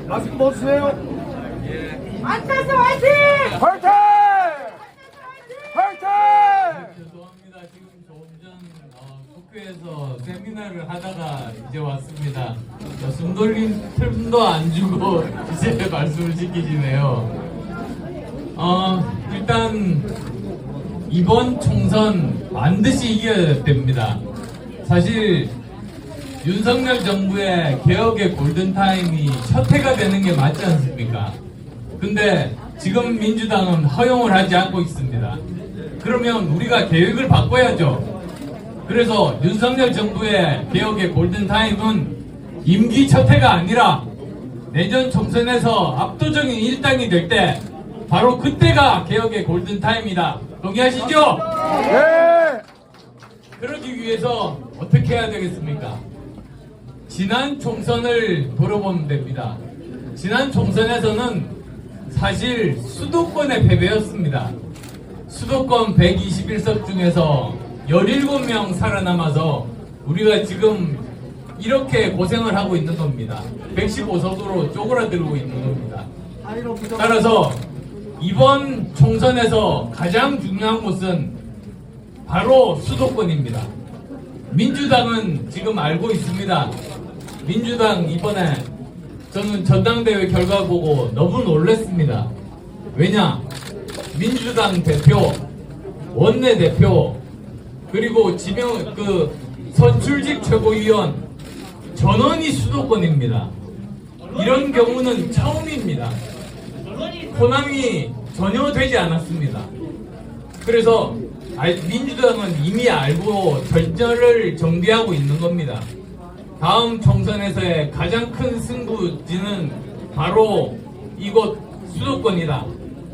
마스크 벗으세요. 안철수 화이팅! 화이팅! 화이팅! 죄송합니다. 지금 조금 전 국회에서 세미나를 하다가 이제 왔습니다. 숨 돌린 틈도 안 주고 이제 말씀을 시키시네요. 일단 이번 총선 반드시 이겨야 됩니다. 사실 윤석열 정부의 개혁의 골든타임이 첫 해가 되는 게 맞지 않습니까? 근데 지금 민주당은 허용을 하지 않고 있습니다. 그러면 우리가 계획을 바꿔야죠. 그래서 윤석열 정부의 개혁의 골든타임은 임기 첫 해가 아니라 내년 총선에서 압도적인 일당이 될 때 바로 그때가 개혁의 골든타임이다. 동의하시죠? 네. 그러기 위해서 어떻게 해야 되겠습니까? 지난 총선을 돌아보면 됩니다. 지난 총선에서는 사실 수도권에 패배였습니다. 수도권 121석 중에서 17명 살아남아서 우리가 지금 이렇게 고생을 하고 있는 겁니다. 115석으로 쪼그라들고 있는 겁니다. 따라서 이번 총선에서 가장 중요한 곳은 바로 수도권입니다. 민주당은 지금 알고 있습니다. 민주당 이번에 저는 전당대회 결과 보고 너무 놀랐습니다. 왜냐? 민주당 대표, 원내대표, 그리고 선출직 최고위원 전원이 수도권입니다. 이런 경우는 처음입니다. 호남이 전혀 되지 않았습니다. 그래서 민주당은 이미 알고 절전을 정비하고 있는 겁니다. 다음 총선에서의 가장 큰 승부지는 바로 이곳 수도권이다.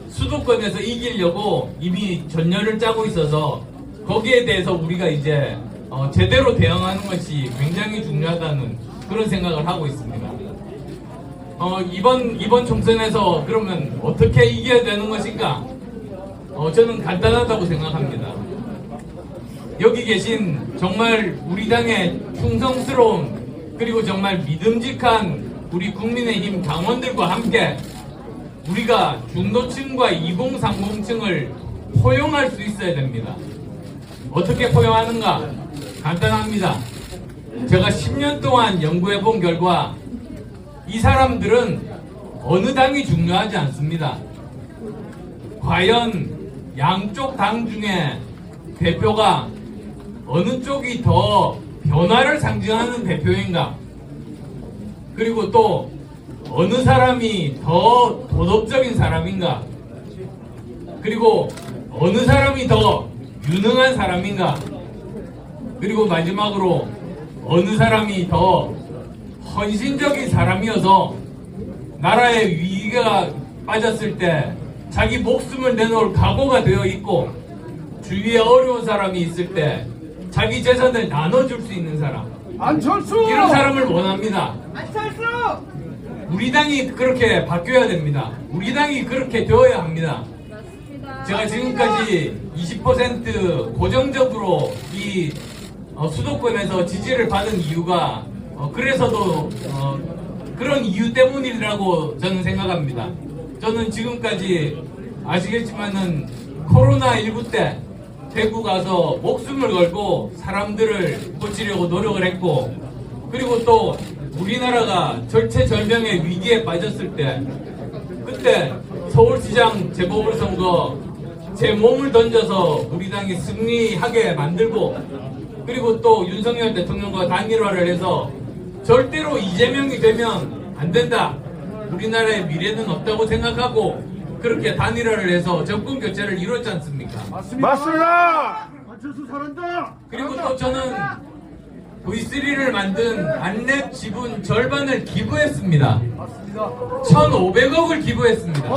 수도권에서 이기려고 이미 전열을 짜고 있어서 거기에 대해서 우리가 이제 제대로 대응하는 것이 굉장히 중요하다는 그런 생각을 하고 있습니다. 이번 총선에서 그러면 어떻게 이겨야 되는 것인가? 저는 간단하다고 생각합니다. 여기 계신 정말 우리 당의 충성스러운 그리고 정말 믿음직한 우리 국민의힘 당원들과 함께 우리가 중도층과 2030층을 포용할 수 있어야 됩니다. 어떻게 포용하는가? 간단합니다. 제가 10년 동안 연구해 본 결과 이 사람들은 어느 당이 중요하지 않습니다. 과연 양쪽 당 중에 대표가 어느 쪽이 더 변화를 상징하는 대표인가? 그리고 또 어느 사람이 더 도덕적인 사람인가? 그리고 어느 사람이 더 유능한 사람인가? 그리고 마지막으로 어느 사람이 더 헌신적인 사람이어서 나라의 위기가 빠졌을 때 자기 목숨을 내놓을 각오가 되어 있고 주위에 어려운 사람이 있을 때 자기 재산을 나눠줄 수 있는 사람, 안철수! 이런 사람을 원합니다. 안철수! 우리 당이 그렇게 바뀌어야 됩니다. 우리 당이 그렇게 되어야 합니다. 제가 지금까지 20% 고정적으로 이 수도권에서 지지를 받은 이유가 그래서도 그런 이유 때문이라고 저는 생각합니다. 저는 지금까지 아시겠지만은 코로나19 때 대구 가서 목숨을 걸고 사람들을 고치려고 노력을 했고, 그리고 또 우리나라가 절체절명의 위기에 빠졌을 때 그때 서울시장 재보궐선거 제 몸을 던져서 우리 당이 승리하게 만들고, 그리고 또 윤석열 대통령과 단일화를 해서 절대로 이재명이 되면 안 된다, 우리나라의 미래는 없다고 생각하고 그렇게 단일화를 해서 정권 교체를 이뤘지 않습니까? 맞습니다! 안철수 잘한다! 그리고 또 저는 V3를 만든 안랩 지분 절반을 기부했습니다. 맞습니다. 1,500억을 기부했습니다.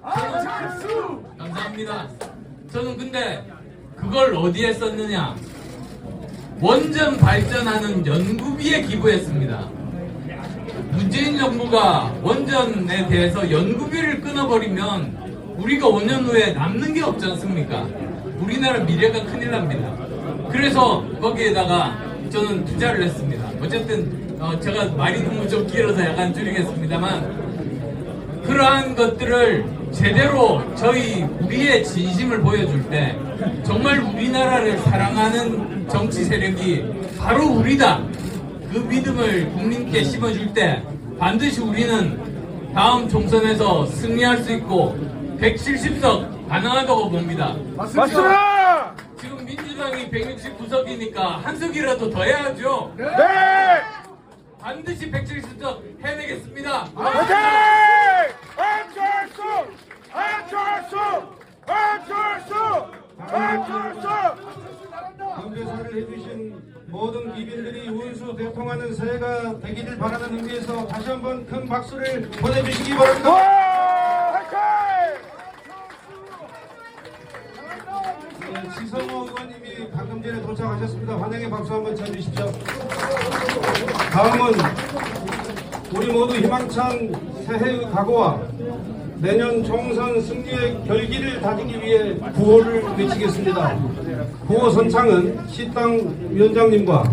안철수! 감사합니다. 저는 근데 그걸 어디에 썼느냐? 원전 발전하는 연구비에 기부했습니다. 문재인 정부가 원전에 대해서 연구비를 끊어버리면 우리가 5년 후에 남는 게 없지 않습니까? 우리나라 미래가 큰일 납니다. 그래서 거기에다가 저는 투자를 했습니다. 어쨌든 제가 말이 너무 좀 길어서 약간 줄이겠습니다만 그러한 것들을 제대로 우리의 진심을 보여줄 때 정말 우리나라를 사랑하는 정치 세력이 바로 우리다. 그 믿음을 국민께 심어줄 때 반드시 우리는 다음 총선에서 승리할 수 있고 170석 가능하다고 봅니다. 맞습니다. 지금 민주당이 169석이니까 한 석이라도 더 해야죠. 네. 반드시 170석 해내겠습니다. 화이팅! 안철수! 안철수! 안철수! 안철수! 경제사를 해주신 모든 기빈들이 운수 대통하는 새해가 되기를 바라는 의미에서 다시 한번 큰 박수를 보내주시기 바랍니다. 와! 화이팅! 네, 지성호 의원님이 방금 전에 도착하셨습니다. 환영의 박수 한번 쳐주십시오. 다음은 우리 모두 희망찬 새해의 각오와 내년 총선 승리의 결기를 다지기 위해 구호를 외치겠습니다. 구호 선창은 시당 위원장님과